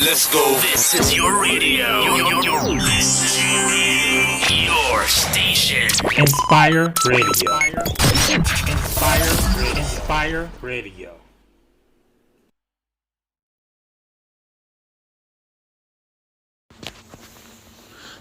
Let's go. This is your radio. This is your station. Inspir Radio. Inspir Radio.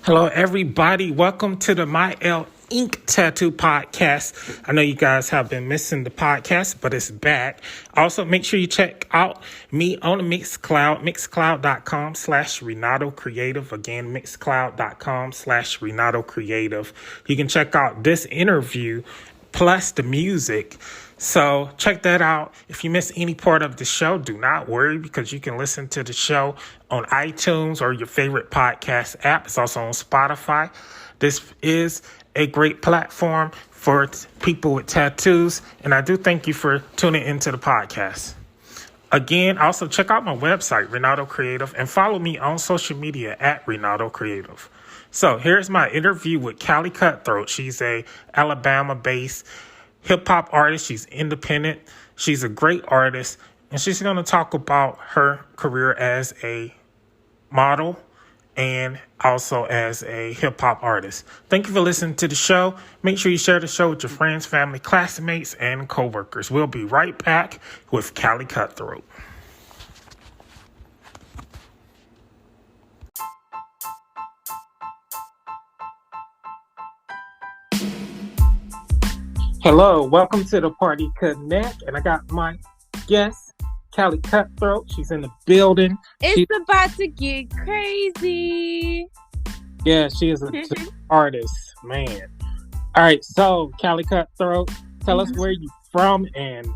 Hello, everybody. Welcome to the My L Ink Tattoo Podcast. I know you guys have been missing the podcast, but it's back. Also, make sure you check out me on the Mixcloud, mixcloud.com/Renato Creative. Again, mixcloud.com/Renato Creative. You can check out this interview plus the music. So check that out. If you miss any part of the show, do not worry, because you can listen to the show on iTunes or your favorite podcast app. It's also on Spotify. This is a great platform for people with tattoos, and I do thank you for tuning into the podcast. Again, also check out my website, Renato Creative, and follow me on social media at Renato Creative. So here's my interview with Kali CutThroat. She's a Alabama-based hip-hop artist. She's independent. She's a great artist, and she's going to talk about her career as a model and also as a hip-hop artist. Thank you for listening to the show. Make sure you share the show with your friends, family, classmates, and coworkers. We'll be right back with Kali CutThroat. Hello, welcome to the Party Connect, and I got my guest, Kali CutThroat. She's in the building. It's about to get crazy. Yeah, she is an artist, man. All right, so Kali CutThroat, tell us where you're from and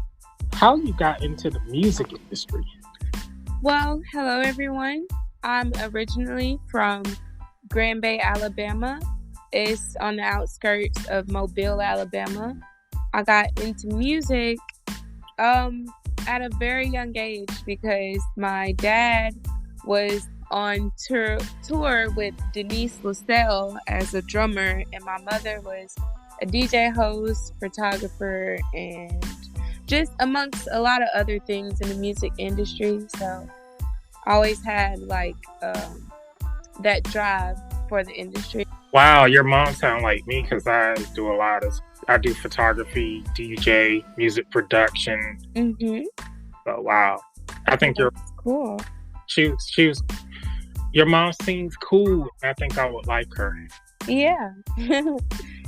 how you got into the music industry. Well, hello everyone. I'm originally from Grand Bay, Alabama. It's on the outskirts of Mobile, Alabama. I got into music at a very young age because my dad was on tour with Denise LaSalle as a drummer, and my mother was a DJ host, photographer, and just amongst a lot of other things in the music industry. So I always had that drive for the industry. Wow, your mom sounds like me, because I do photography, DJ, music production. Mm-hmm. So wow, I think you're cool. She was. Your mom seems cool. I think I would like her. Yeah,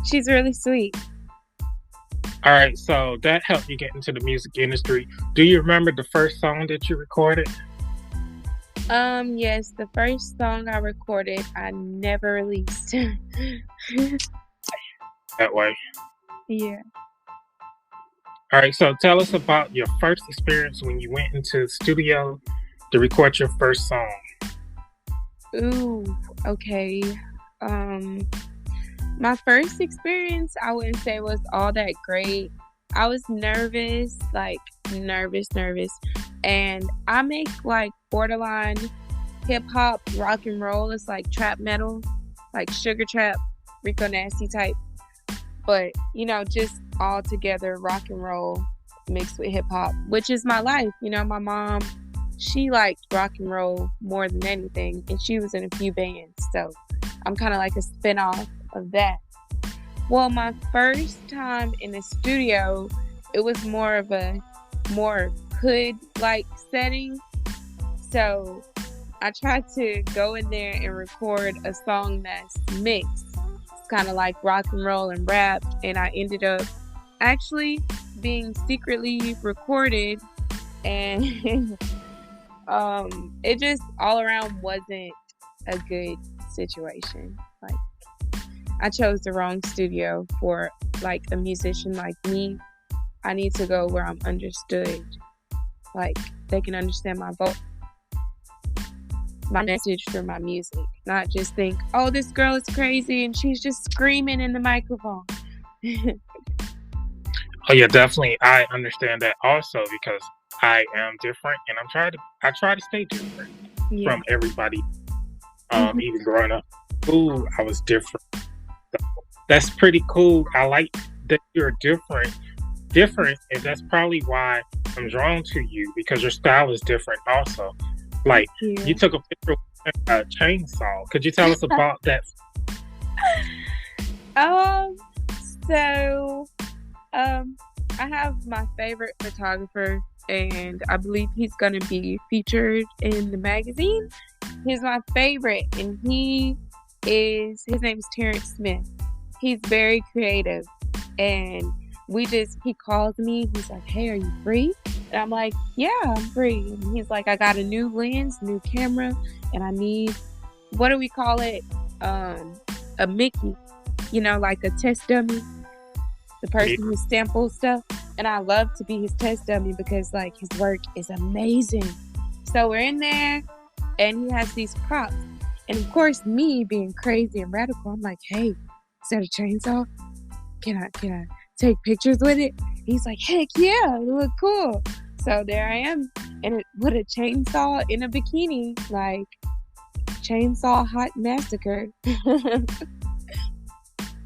she's really sweet. All right, so that helped you get into the music industry. Do you remember the first song that you recorded? Yes, the first song I recorded, I never released. That way. Yeah. All right, so tell us about your first experience when you went into the studio to record your first song. Ooh, okay. My first experience, I wouldn't say was all that great. I was nervous. And I make borderline hip hop, rock and roll. It's like trap metal, like Sugar Trap, Rico Nasty type. But, just all together rock and roll mixed with hip hop, which is my life. My mom, she liked rock and roll more than anything, and she was in a few bands. So I'm kind of like a spinoff of that. Well, my first time in the studio, it was more hood-like setting. So I tried to go in there and record a song that's mixed. It's kind of like rock and roll and rap. And I ended up actually being secretly recorded. And it just all around wasn't a good situation. I chose the wrong studio for a musician like me. I need to go where I'm understood. They can understand my voice, my message through my music. Not just think, oh, this girl is crazy and she's just screaming in the microphone. Oh yeah, definitely. I understand that also, because I am different, and I try to stay different from everybody. Even growing up, I was different. So that's pretty cool. I like that you're different, and that's probably why I'm drawn to you, because your style is different also. Like, Thank you you. took a picture with a chainsaw. Could you tell us about that? Um, so, I have my favorite photographer, and I believe he's gonna be featured in the magazine. He's my favorite, and his name's Terrence Smith. He's very creative, and he calls me. He's like, "Hey, are you free?" And I'm like, "Yeah, I'm free." And he's like, "I got a new lens, new camera, and I need, what do we call it? A Mickey, like a test dummy, the person who samples stuff." And I love to be his test dummy because, like, his work is amazing. So we're in there, and he has these props. And of course, me being crazy and radical, I'm like, "Hey, is that a chainsaw? Can I take pictures with it?" He's like, "Heck yeah, it look cool." So there I am, with a chainsaw in a bikini, like, chainsaw hot massacre.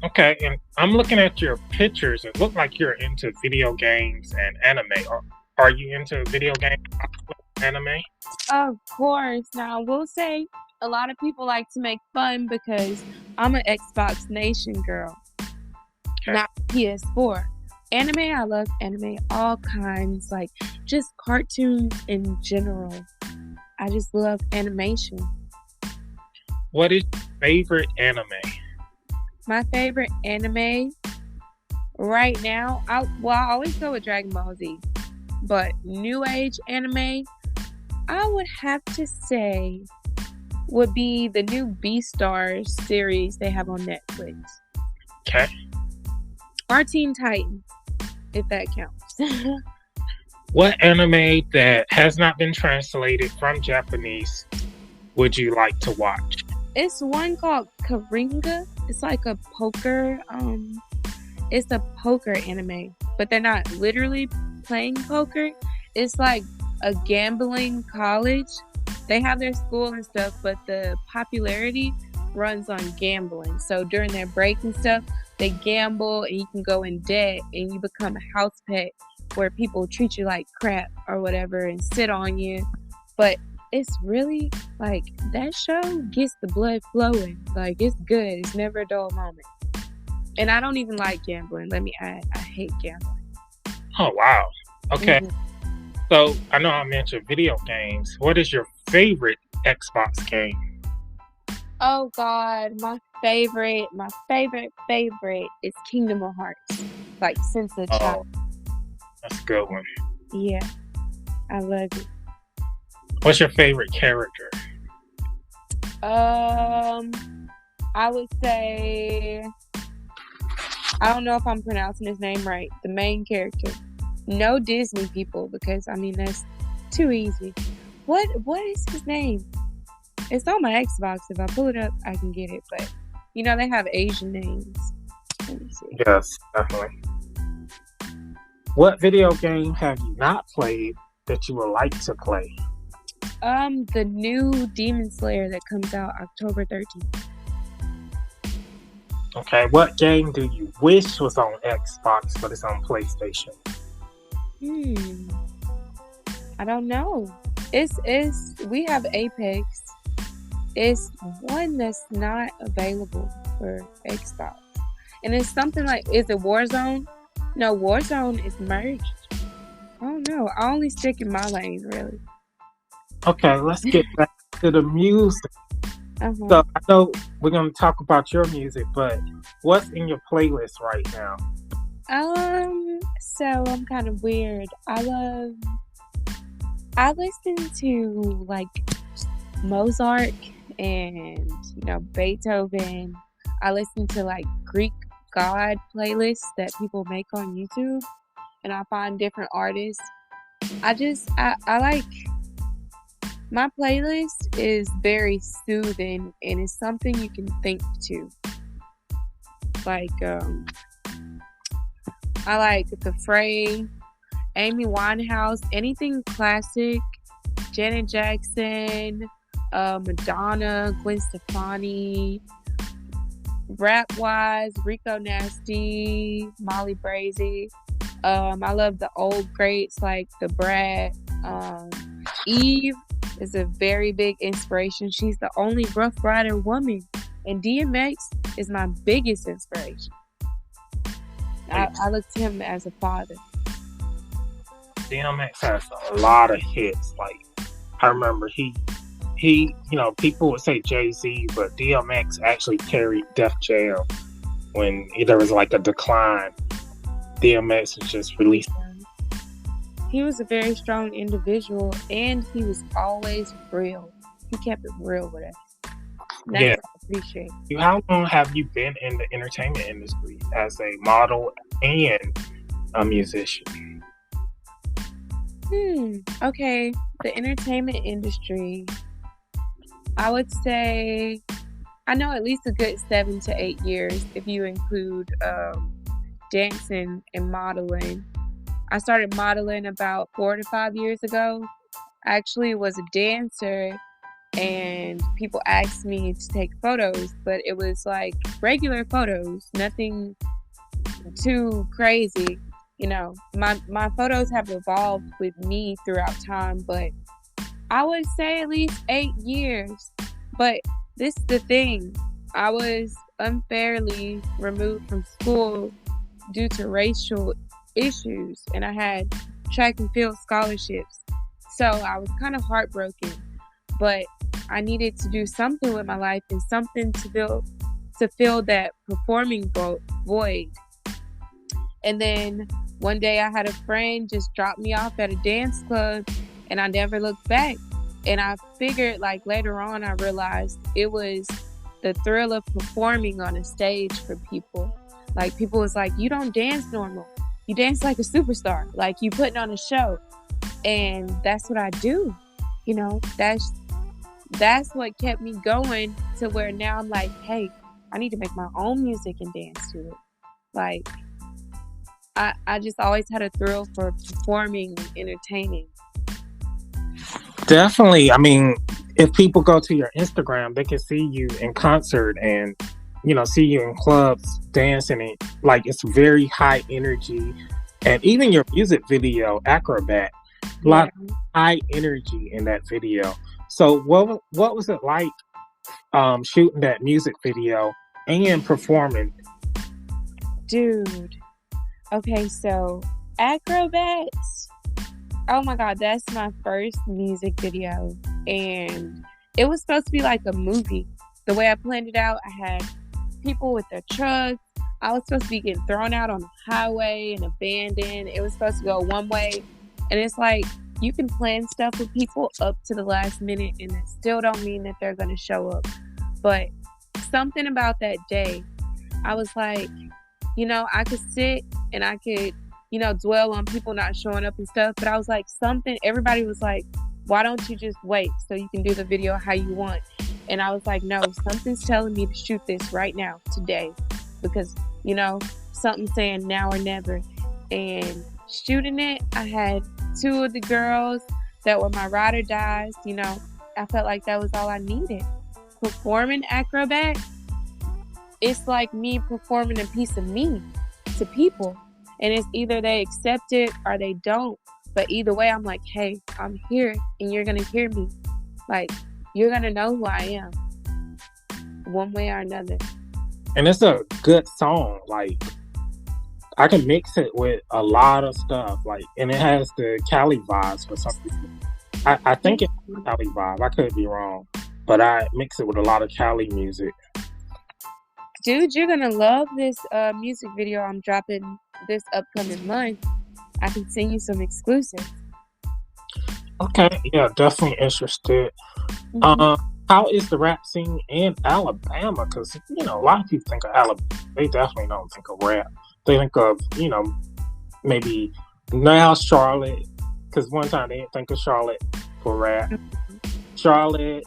Okay, and I'm looking at your pictures. It looked like you're into video games and anime. Are you into video games and anime? Of course. Now, I will say a lot of people like to make fun because I'm an Xbox Nation girl, not PS4. Anime, I love anime, all kinds, like just cartoons in general. I just love animation. What is your favorite anime? My favorite anime right now, I always go with Dragon Ball Z, but new age anime, I would have to say, would be the new Beastars series they have on Netflix. Okay. Or Teen Titans, if that counts. What anime that has not been translated from Japanese would you like to watch? It's one called Karinga. It's like a poker, it's a poker anime, but they're not literally playing poker. It's like a gambling college. They have their school and stuff, but the popularity runs on gambling. So during their break and stuff, they gamble, and you can go in debt, and you become a house pet where people treat you like crap or whatever and sit on you. But it's really, like, that show gets the blood flowing. Like, it's good. It's never a dull moment. And I don't even like gambling. Let me add, I hate gambling. Oh, wow. Okay. Mm-hmm. So, I know I mentioned video games. What is your favorite Xbox game? Oh, God. My favorite is Kingdom of Hearts. Like, since a child. That's a good one. Yeah. I love it. What's your favorite character? I would say, I don't know if I'm pronouncing his name right. The main character. No Disney people, because that's too easy. What is his name? It's on my Xbox. If I pull it up, I can get it. But they have Asian names. Let me see. Yes, definitely. What video game have you not played that you would like to play? The new Demon Slayer that comes out October 13th. Okay, what game do you wish was on Xbox but it's on PlayStation? I don't know. We have Apex. It's one that's not available for Xbox. And it's something like, is it Warzone? No, Warzone is merged. I don't know. I only stick in my lane, really. Okay, let's get back to the music. Uh-huh. So I know we're going to talk about your music, but what's in your playlist right now? So I'm kind of weird. I listen to like Mozart and Beethoven. I listen to like Greek God playlists that people make on YouTube, and I find different artists. I like, my playlist is very soothing, and it's something you can think to. Like, I like The Fray, Amy Winehouse, anything classic, Janet Jackson, Madonna, Gwen Stefani, rap-wise, Rico Nasty, Molly Brazy. I love the old greats like The Brat, Eve. is a very big inspiration. She's the only Rough Rider woman, and DMX is my biggest inspiration. I look to him as a father. DMX has a lot of hits. Like, I remember he, people would say Jay-Z, but DMX actually carried Def Jam when there was like a decline. DMX was just released. He was a very strong individual, and he was always real. He kept it real with us. That's what I appreciate. How long have you been in the entertainment industry as a model and a musician? Okay. The entertainment industry, I would say I know at least a good 7 to 8 years if you include dancing and modeling. I started modeling about 4 to 5 years ago. I actually was a dancer, and people asked me to take photos, but it was like regular photos, nothing too crazy. You know, my photos have evolved with me throughout time, but I would say at least 8 years. But this is the thing. I was unfairly removed from school due to racial issues, and I had track and field scholarships. So I was kind of heartbroken, but I needed to do something with my life and something to fill that performing void. And then one day I had a friend just drop me off at a dance club, and I never looked back. And I figured, like, later on, I realized it was the thrill of performing on a stage for people. Like, people was like, you don't dance normal. You dance like a superstar. Like, you putting on a show. And that's what I do. You know, that's what kept me going to where now I'm like, hey, I need to make my own music and dance to it. Like, I just always had a thrill for performing and entertaining. Definitely. I mean, if people go to your Instagram, they can see you in concert and, see you in clubs dancing. And, like, it's very high energy. And even your music video, Acrobat, a lot of high energy in that video. So what was it like shooting that music video and performing? Dude. Okay, so Acrobats. Oh my God, that's my first music video. And it was supposed to be like a movie. The way I planned it out, I had people with their trucks. I was supposed to be getting thrown out on the highway and abandoned. It was supposed to go one way. And it's like, you can plan stuff with people up to the last minute, and it still don't mean that they're going to show up. But something about that day, I was like, I could sit and I could, dwell on people not showing up and stuff. But I was like, everybody was like, why don't you just wait so you can do the video how you want? And I was like, no, something's telling me to shoot this right now, today. Because, something's saying now or never. And shooting it, I had 2 of the girls that were my ride or dies. I felt like that was all I needed. Performing Acrobat, it's like me performing a piece of me to people. And it's either they accept it or they don't. But either way, I'm like, hey, I'm here and you're going to hear me. Like, you're going to know who I am. One way or another. And it's a good song. Like, I can mix it with a lot of stuff. Like, and it has the Kali vibes for some reason. I think it's Kali vibe. I could be wrong. But I mix it with a lot of Kali music. Dude, you're going to love this music video I'm dropping this upcoming month. I can send you some exclusives. Okay, yeah, definitely interested. How is the rap scene in Alabama? Because, a lot of people think of Alabama. They definitely don't think of rap. They think of, maybe now Charlotte. Because one time they didn't think of Charlotte for rap. Charlotte,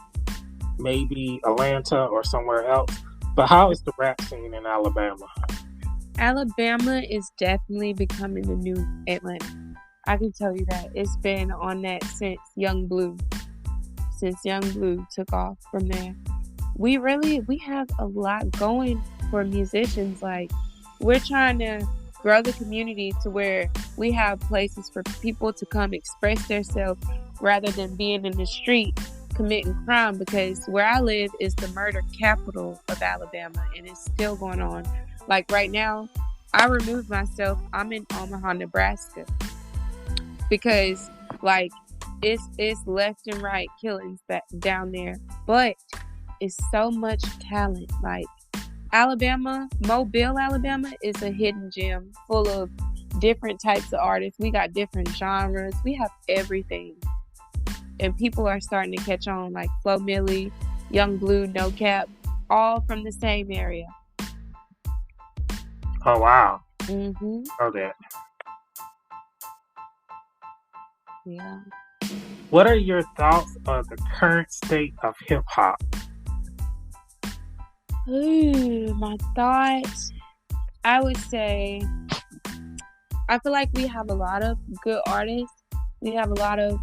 maybe Atlanta or somewhere else. But how is the rap scene in Alabama? Alabama is definitely becoming the new Atlanta. I can tell you that. It's been on that since Young Blue. Since Young Blue took off from there. We have a lot going for musicians. Like, we're trying to grow the community to where we have places for people to come express themselves rather than being in the street committing crime, because where I live is the murder capital of Alabama, and it's still going on. Like right now, I removed myself. I'm in Omaha, Nebraska, because like it's left and right killings down there, but it's so much talent. Like Alabama, Mobile, Alabama is a hidden gem full of different types of artists. We got different genres. We have everything. And people are starting to catch on, like Flo Milli, Young Blue, No Cap, all from the same area. Oh, wow. Mm-hmm. Oh, that. Yeah. What are your thoughts of the current state of hip hop? Ooh, my thoughts. I would say, I feel like we have a lot of good artists. We have a lot of,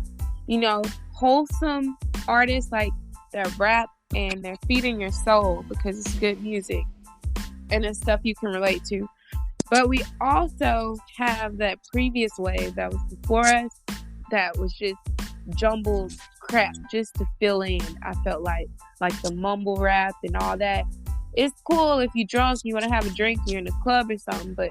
wholesome artists like that rap and they're feeding your soul because it's good music and it's stuff you can relate to. But we also have that previous wave that was before us that was just jumbled crap just to fill in. I felt like the mumble rap and all that. It's cool if you're drunk and you want to have a drink, you're in a club or something, but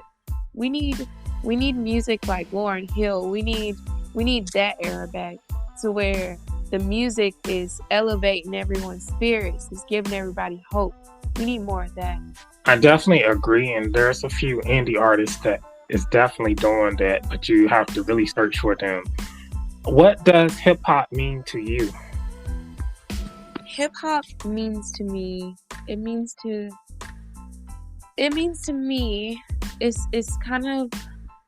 we need music like Lauryn Hill. We need that era back to where the music is elevating everyone's spirits. It's giving everybody hope. We need more of that. I definitely agree, and there's a few indie artists that is definitely doing that, but you have to really search for them. What does hip hop mean to you? Hip hop means to me, it means to me, it's kind of,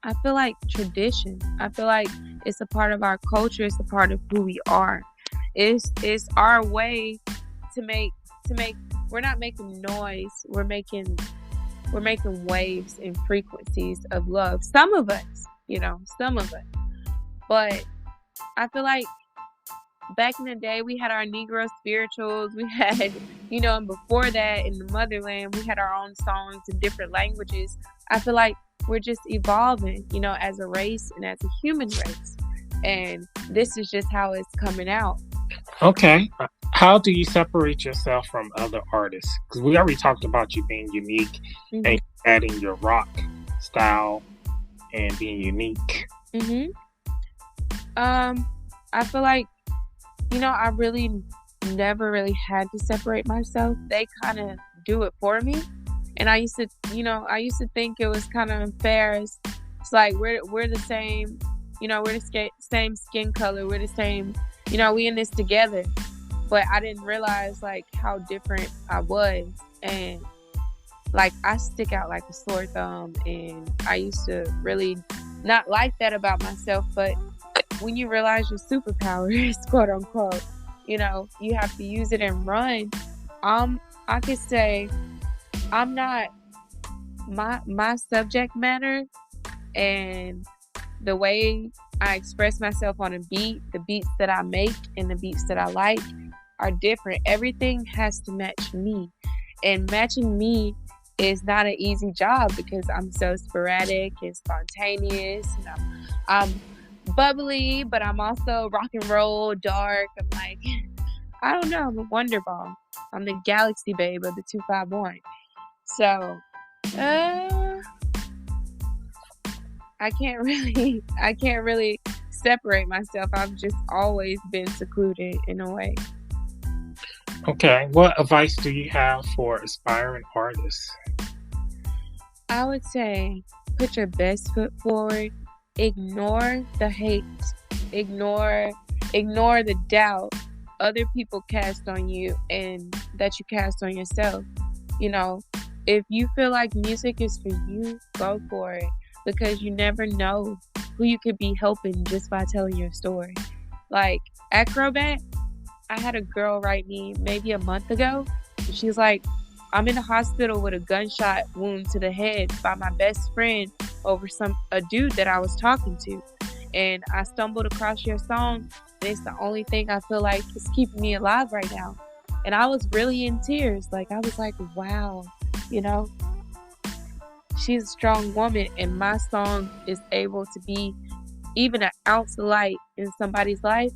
I feel like tradition. I feel like it's a part of our culture. It's a part of who we are. It's our way to make. We're not making noise. We're making waves and frequencies of love. Some of us. But I feel like back in the day, we had our Negro spirituals. We had, and before that, in the motherland, we had our own songs in different languages. I feel like we're just evolving, as a race and as a human race. And this is just how it's coming out. Okay. How do you separate yourself from other artists? Because we already talked about you being unique and adding your rock style and being unique. Mm-hmm. I feel like, I really never really had to separate myself. They kind of do it for me. And I used to think it was kind of unfair. It's like we're the same, we're the same skin color. We're the same, we in this together. But I didn't realize like how different I was, and like I stick out like a sore thumb. And I used to really not like that about myself. But when you realize your superpowers, quote unquote, you have to use it and run. I could say I'm not my subject matter and the way I express myself on a beat, the beats that I make and the beats that I like are different. Everything has to match me, and matching me is not an easy job because I'm so sporadic and spontaneous, and I'm bubbly, but I'm also rock and roll, dark. I'm like, I don't know, I'm a wonder ball. I'm the galaxy babe of the 251. So I can't really separate myself. I've just always been secluded in a way. Okay. What advice do you have for aspiring artists? I would say put your best foot forward. Ignore the hate. Ignore the doubt other people cast on you and that you cast on yourself. If you feel like music is for you, go for it, because you never know who you could be helping just by telling your story. Like Acrobat, I had a girl write me maybe a month ago. She's like, I'm in the hospital with a gunshot wound to the head by my best friend over a dude that I was talking to. And I stumbled across your song, and it's the only thing I feel like is keeping me alive right now. And I was really in tears. Like, I was like, wow, she's a strong woman, and my song is able to be even an ounce of light in somebody's life.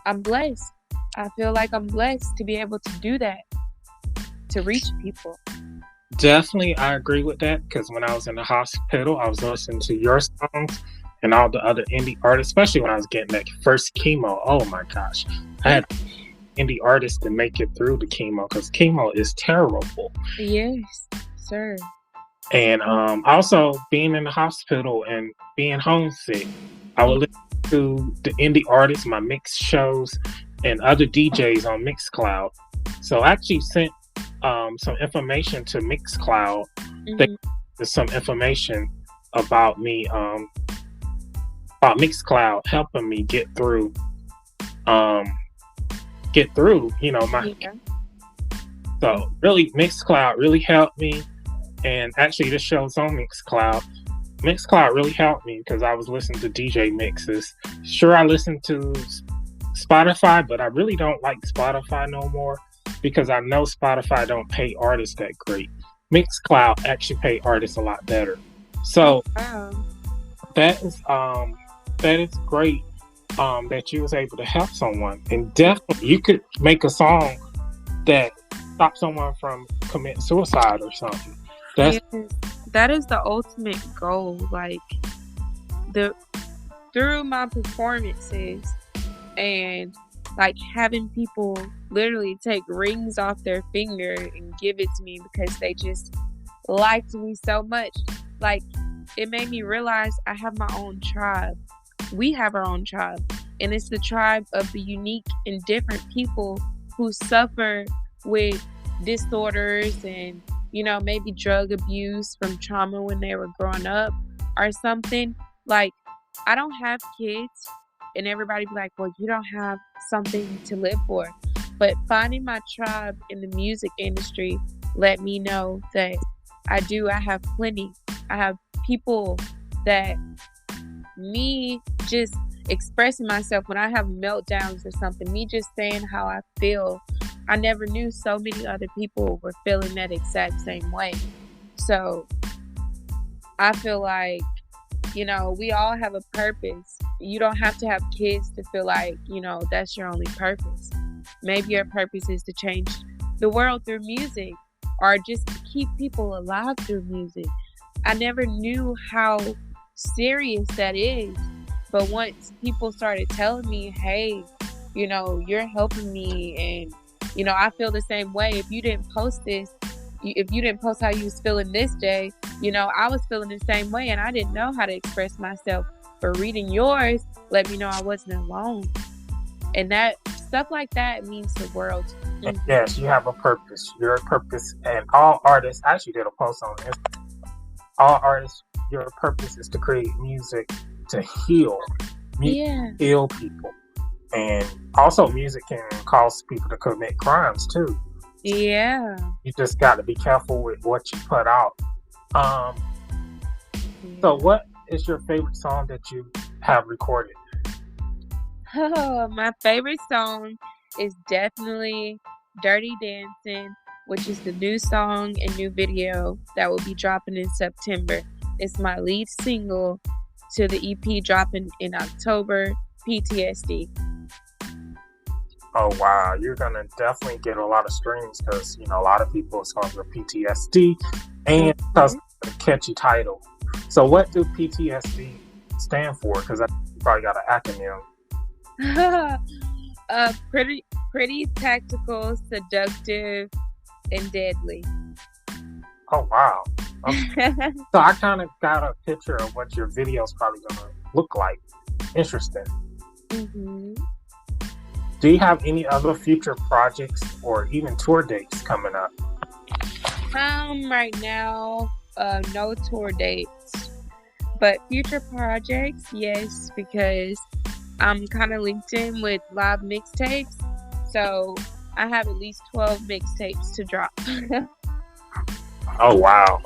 I'm blessed. I feel like I'm blessed to be able to do that, to reach people. Definitely, I agree with that, because when I was in the hospital, I was listening to your songs and all the other indie artists, especially when I was getting that first chemo. Oh my gosh. I had indie artists to make it through the chemo, because chemo is terrible. Yes, sir. And also being in the hospital and being homesick, I would listen to the indie artists, my mix shows, and other DJs on Mixcloud. So I actually sent some information to Mixcloud. There's some information about me, about Mixcloud helping me get through, my. So really, Mixcloud really helped me. And actually, this show's on Mixcloud. Mixcloud really helped me because I was listening to DJ mixes. Sure, I listen to Spotify, but I really don't like Spotify no more, because I know Spotify don't pay artists that great. Mixcloud actually pay artists a lot better. So that is great that you was able to help someone. And definitely you could make a song that stops someone from committing suicide or something. That is the ultimate goal. Like, through my performances and like having people literally take rings off their finger and give it to me because they just liked me so much. Like, it made me realize I have my own tribe. We have our own tribe, and it's the tribe of the unique and different people who suffer with disorders and, you know, maybe drug abuse from trauma when they were growing up or something. Like, I don't have kids, and everybody be like, well, you don't have something to live for. But finding my tribe in the music industry let me know that I do. I have plenty. I have people that me just expressing myself when I have meltdowns or something, me just saying how I feel. I never knew so many other people were feeling that exact same way. So I feel like, you know, we all have a purpose. You don't have to have kids to feel like, you know, that's your only purpose. Maybe your purpose is to change the world through music, or just to keep people alive through music. I never knew how serious that is. But once people started telling me, hey, you know, you're helping me, and, you know, I feel the same way. If you didn't post this, if you didn't post how you was feeling this day, you know, I was feeling the same way, and I didn't know how to express myself. But reading yours let me know I wasn't alone. And that stuff like that means the world. Yes, you have a purpose. Your purpose, and all artists, I actually did a post on this. All artists, your purpose is to create music to heal. Heal people. And also music can cause people to commit crimes too. Yeah. You just got to be careful with what you put out. So what is your favorite song that you have recorded? Oh, my favorite song is definitely Dirty Dancing, which is the new song and new video that will be dropping in September. It's my lead single to the EP dropping in October, PTSD. Oh, wow. You're going to definitely get a lot of streams because, you know, a lot of people is going through PTSD, and because of the catchy title. So what do PTSD stand for? Because I probably got an acronym. Pretty tactical, seductive, and deadly. Oh, wow. Okay. So I kind of got a picture of what your video is probably going to look like. Interesting. Mm-hmm. Do you have any other future projects or even tour dates coming up? Right now, no tour dates, but future projects, yes, because I'm kind of linked in with live mixtapes, so I have at least 12 mixtapes to drop. Oh, wow.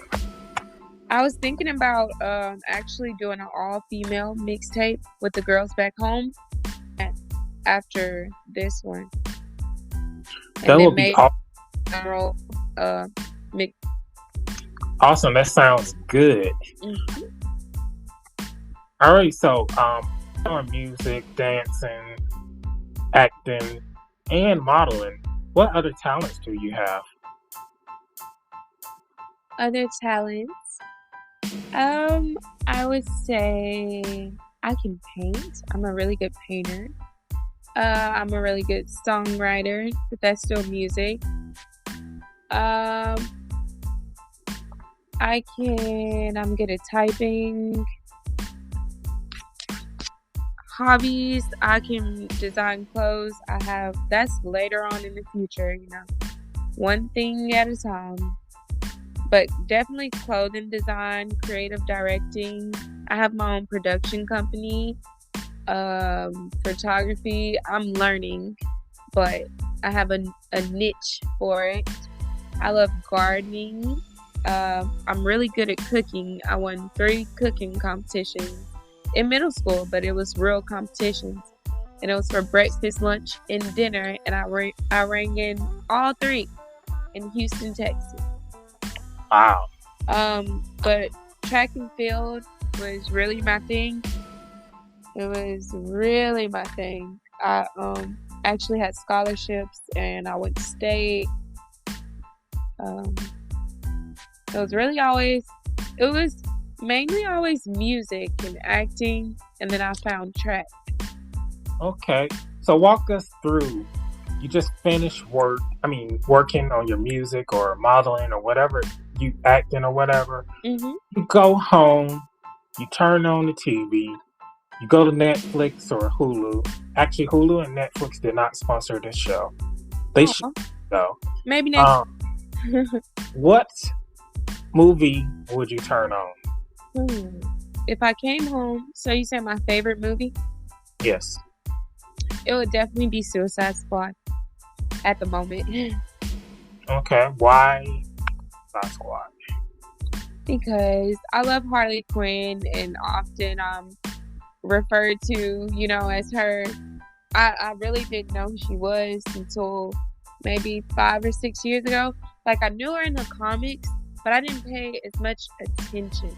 I was thinking about actually doing an all-female mixtape with the girls back home after this one. That would be awesome. That sounds good. Mm-hmm. All right, so doing music, dancing, acting, and modeling. What other talents do you have? Other talents. I would say I can paint. I'm a really good painter. I'm a really good songwriter, but that's still music. I'm good at typing. Hobbies, I can design clothes. That's later on in the future, one thing at a time. But definitely clothing design, creative directing. I have my own production company. Photography, I'm learning, but I have a niche for it. I love gardening. I'm really good at cooking. I won 3 cooking competitions in middle school, but it was real competitions. And it was for breakfast, lunch, and dinner. And I rang in all 3 in Houston, Texas. Wow. But track and field was really my thing. It was really my thing. I actually had scholarships and I went to state. It was mainly always music and acting, and then I found track. Okay. So walk us through. You just finished working on your music or modeling or whatever, you acting or whatever. Mm-hmm. You go home, you turn on the TV, you go to Netflix or Hulu. Actually, Hulu and Netflix did not sponsor this show. They should, though. Maybe next. What movie would you turn on? If I came home, so you said my favorite movie? Yes. It would definitely be Suicide Squad at the moment. Okay, why Suicide Squad? Because I love Harley Quinn, and often I'm referred to, as her. I really didn't know who she was until maybe 5 or 6 years ago. Like, I knew her in the comics, but I didn't pay as much attention.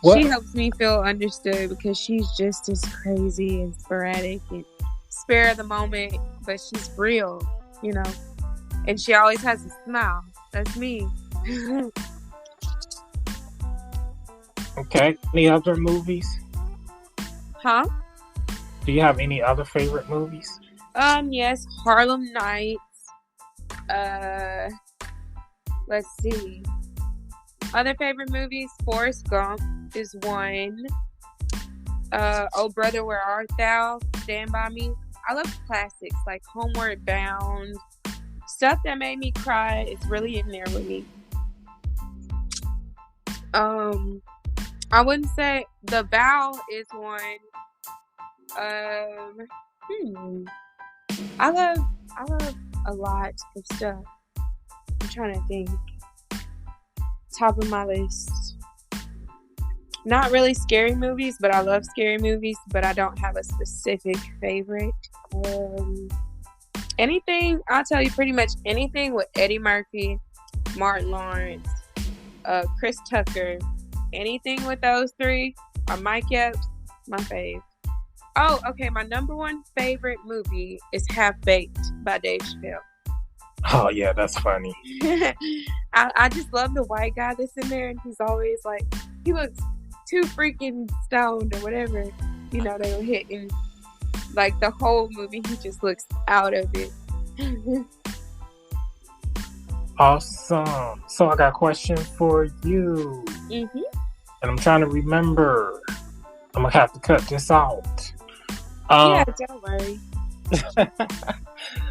What? She helps me feel understood because she's just as crazy and sporadic and spare of the moment, but she's real, and she always has a smile. That's me. Okay. Any other movies? Huh? Do you have any other favorite movies? Yes, Harlem Nights. Let's see. Other favorite movies, Forrest Gump is one. Oh Brother, Where Art Thou? Stand By Me. I love classics like Homeward Bound. Stuff that made me cry is really in there with me. I wouldn't say The Vow is one. I love a lot of stuff. I'm trying to think. Top of my list. Not really scary movies, but I love scary movies, but I don't have a specific favorite. Anything, I'll tell you pretty much anything with Eddie Murphy, Martin Lawrence, Chris Tucker, anything with those 3, or Mike Epps, my fave. Oh, okay, my number 1 favorite movie is Half Baked by Dave Chappelle. Oh, yeah, that's funny. I just love the white guy that's in there, and he's always like, he looks too freaking stoned or whatever, they were hitting. Like, the whole movie, he just looks out of it. Awesome. So I got a question for you. Mm-hmm. And I'm trying to remember. I'm going to have to cut this out. Yeah, don't worry.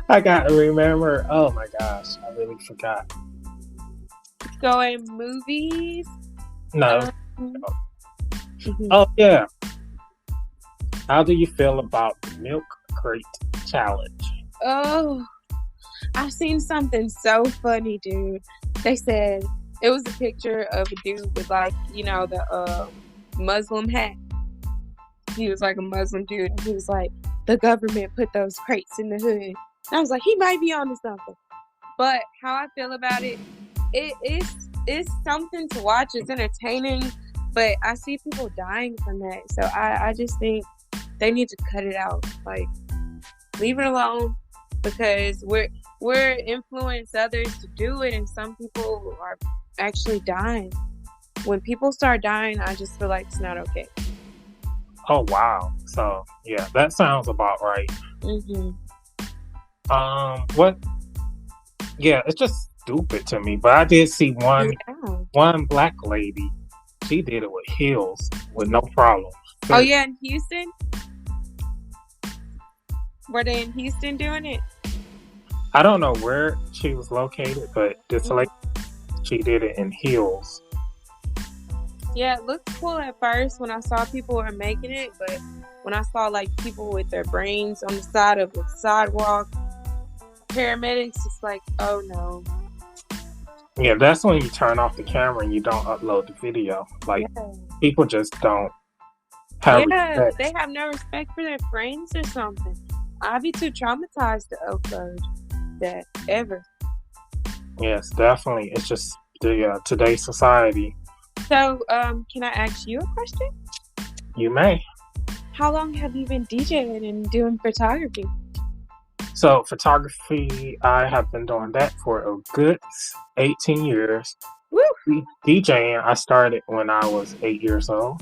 I got to remember. Oh my gosh, I really forgot. Going movies? No. Mm-hmm. Oh, yeah. How do you feel about the Milk Crate Challenge? Oh, I've seen something so funny, dude. They said it was a picture of a dude with, like, the Muslim hat. He was like a Muslim dude, and he was like, the government put those crates in the hood. And I was like, he might be onto something. But how I feel about it, it's something to watch. It's entertaining, but I see people dying from that. So I just think they need to cut it out. Like, leave it alone, because we're influence others to do it, and some people are actually dying. When people start dying, I just feel like it's not okay. Oh, wow. So, yeah, that sounds about right. Mm-hmm. What? Yeah, it's just stupid to me. But I did see one black lady. She did it with heels with no problem. Oh, yeah, in Houston? Were they in Houston doing it? I don't know where she was located, but this lady, she did it in heels. Yeah, it looked cool at first when I saw people were making it, but when I saw like people with their brains on the side of the sidewalk, paramedics, it's like, oh no. Yeah, that's when you turn off the camera and you don't upload the video. Like, people just don't have respect. They have no respect for their friends or something. I'd be too traumatized to upload that ever. Yes, definitely. It's just the today's society. So, can I ask you a question? You may. How long have you been DJing and doing photography? So, photography, I have been doing that for a good 18 years. Woo! DJing, I started when I was 8 years old.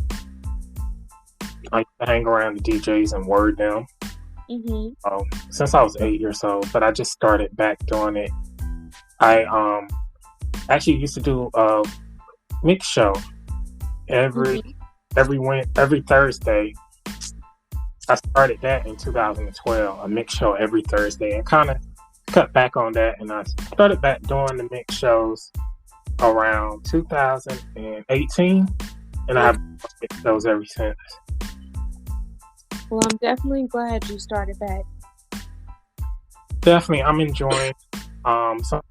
I used to hang around the DJs and word them. Since I was 8 years old, but I just started back doing it. I actually used to do a mix show every Thursday. I started that in 2012, a mix show every Thursday, and kind of cut back on that, and I started back doing the mix shows around 2018, and I have mixed those ever since. Well, I'm definitely glad you started back. Definitely, I'm enjoying. Some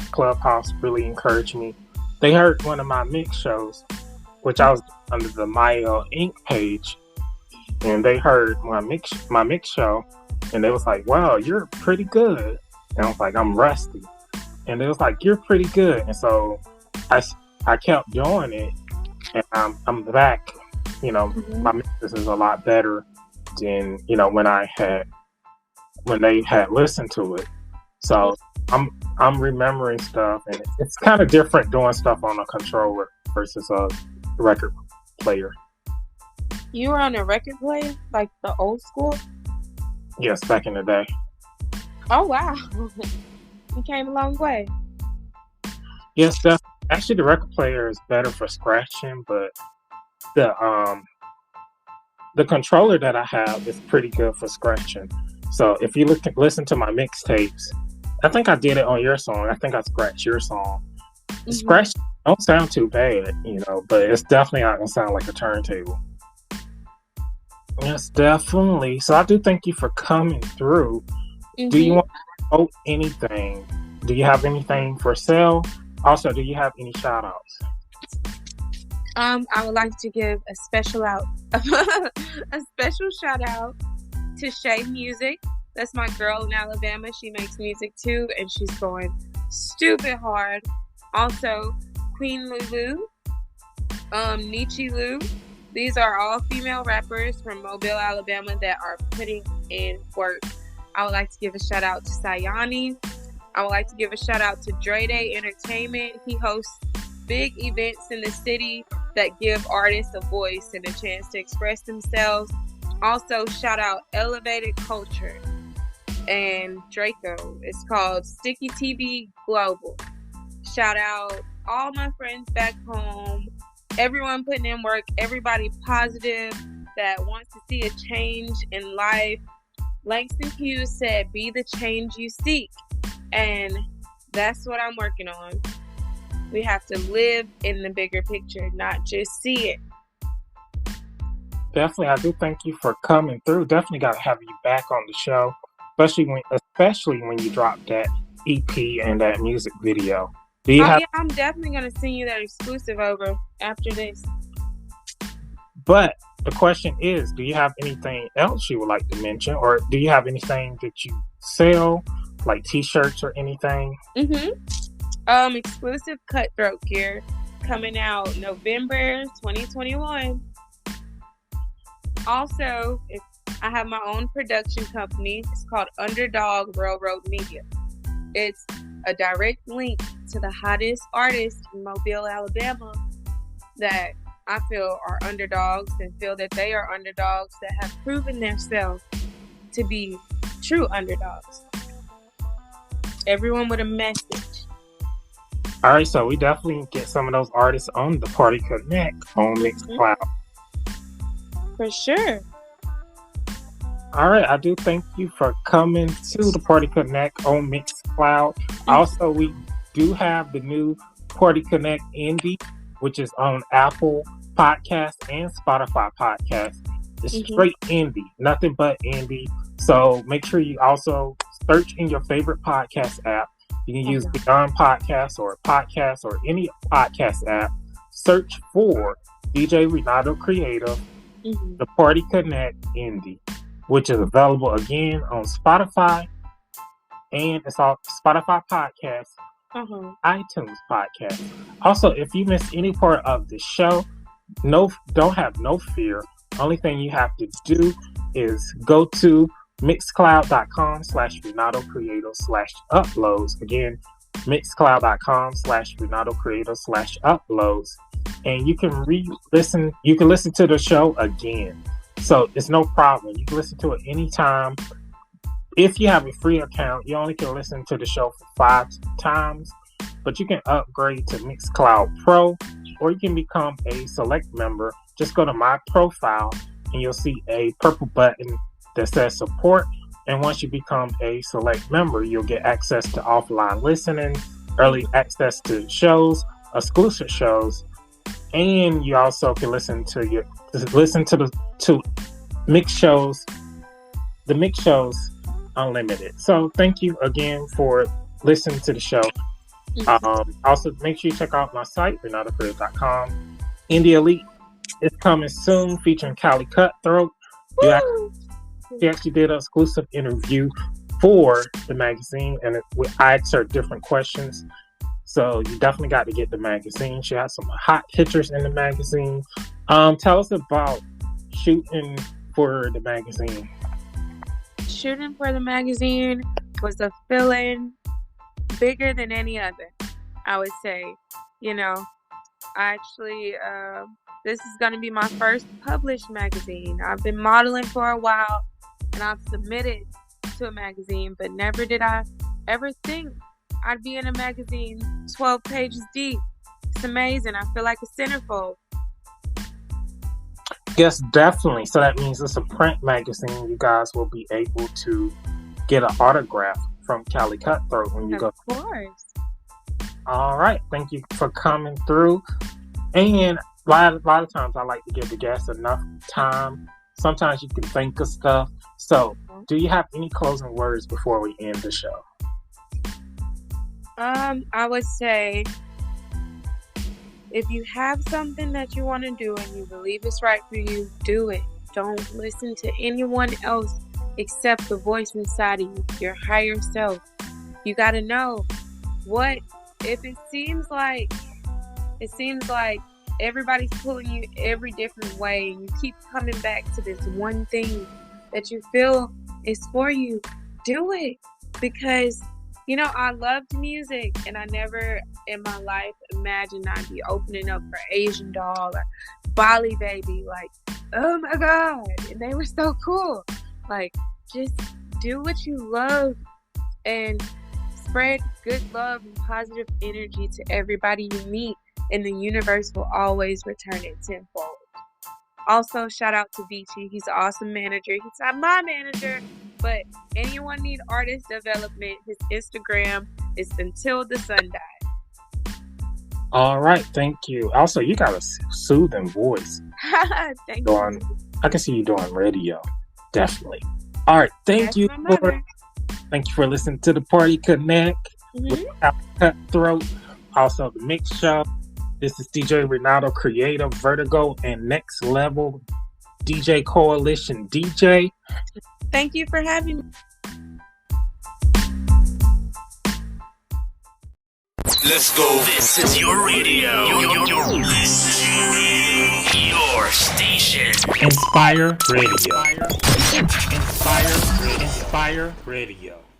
Clubhouse really encouraged me. They heard one of my mix shows, which I was under the Maya Inc. page, and they heard my mix show, and they was like, "Wow, you're pretty good." And I was like, "I'm rusty," and they was like, "You're pretty good." And so I kept doing it, and I'm back. You know, my mixes is a lot better than when they had listened to it. So I'm remembering stuff, and it's kind of different doing stuff on a controller versus a record player. You were on a record player, like the old school? Yes, back in the day. Oh wow, you came a long way. Yes, actually the record player is better for scratching, but the controller that I have is pretty good for scratching. So if you listen to my mixtapes, I think I did it on your song. I think I scratched your song. Scratch don't sound too bad, but it's definitely not gonna sound like a turntable. Yes, definitely. So I do thank you for coming through. Do you want to promote anything? Do you have anything for sale? Also, do you have any shout outs? I would like to give a special shout out to Shay Music. That's my girl in Alabama. She makes music too, and she's going stupid hard. Also, Queen Lulu, Nietzsche Lou. These are all female rappers from Mobile, Alabama that are putting in work. I would like to give a shout out to Sayani. I would like to give a shout out to Dre Day Entertainment. He hosts big events in the city that give artists a voice and a chance to express themselves. Also, shout out Elevated Culture and Draco. It's called Sticky TV Global. Shout out all my friends back home. Everyone putting in work. Everybody positive that wants to see a change in life. Langston Hughes said, "Be the change you seek." And that's what I'm working on. We have to live in the bigger picture, not just see it. Definitely, I do thank you for coming through. Definitely got to have you back on the show, especially when you drop that EP and that music video. Yeah, I'm definitely going to send you that exclusive over after this. But the question is, do you have anything else you would like to mention, or do you have anything that you sell, like t-shirts or anything? Exclusive Cutthroat gear coming out November 2021. Also, if I have my own production company. It's called Underdog Railroad Media. It's a direct link to the hottest artists in Mobile, Alabama that I feel are underdogs and feel that they are underdogs that have proven themselves to be true underdogs. Everyone with a message. All right, so we definitely get some of those artists on the Party Connect on Mixcloud. For sure. All right, I do thank you for coming to the Party Connect on Mixcloud. Also, we do have the new Party Connect Indie, which is on Apple Podcasts and Spotify Podcasts. It's straight indie, nothing but indie. So make sure you also search in your favorite podcast app. You can use Beyond Podcasts or Podcasts or any podcast app. Search for DJ Renato Creative, the Party Connect Indie, which is available again on Spotify, and it's on Spotify Podcasts, iTunes Podcasts. Also, if you miss any part of the show, don't have no fear. Only thing you have to do is go to mixcloud.com/Renato Creative/uploads. Again, mixcloud.com/Renato Creative/uploads. And you can listen to the show again. So it's no problem. You can listen to it anytime. If you have a free account, you only can listen to the show for 5 times, but you can upgrade to Mixcloud Pro, or you can become a select member. Just go to my profile and you'll see a purple button that says support. And once you become a select member, you'll get access to offline listening, early access to shows, exclusive shows, and you also can listen to mix shows, the mix shows unlimited. So thank you again for listening to the show. Also, make sure you check out my site, renatocreative.com. Indie Elite is coming soon, featuring Kali CutThroat. She actually did an exclusive interview for the magazine, and I asked her different questions. So you definitely got to get the magazine. She has some hot pictures in the magazine. Tell us about shooting for the magazine. Shooting for the magazine was a feeling bigger than any other, I would say. Actually, this is going to be my first published magazine. I've been modeling for a while, and I've submitted to a magazine, but never did I ever think I'd be in a magazine 12 pages deep. It's amazing. I feel like a centerfold. Yes, definitely. So that means it's a print magazine. You guys will be able to get an autograph from Kali CutThroat when you go. Of course. All right. Thank you for coming through. And a lot of times I like to give the guests enough time. Sometimes you can think of stuff. So do you have any closing words before we end the show? I would say, if you have something that you want to do and you believe it's right for you, do it. Don't listen to anyone else except the voice inside of you, your higher self. You got to know if it seems like everybody's pulling you every different way, and you keep coming back to this one thing that you feel is for you. Do it, because I loved music, and I never in my life imagined I'd be opening up for Asian Doll or Bali Baby. Like, oh my God. And they were so cool. Like, just do what you love and spread good love and positive energy to everybody you meet, and the universe will always return it tenfold. Also, shout out to Vici. He's an awesome manager. He's not my manager, but anyone need artist development, his Instagram is Until the Sun Dies. All right, thank you. Also, you got a soothing voice. Thank you. I can see you doing radio, definitely. All right, thank you for listening to the Party Connect with Kali CutThroat. Also, the Mix Show. This is DJ Renato Creative, Vertigo, and Next Level DJ Coalition DJ. Thank you for having me. Let's go. This is your radio. Your station. Inspir3 Radio. Inspire Radio.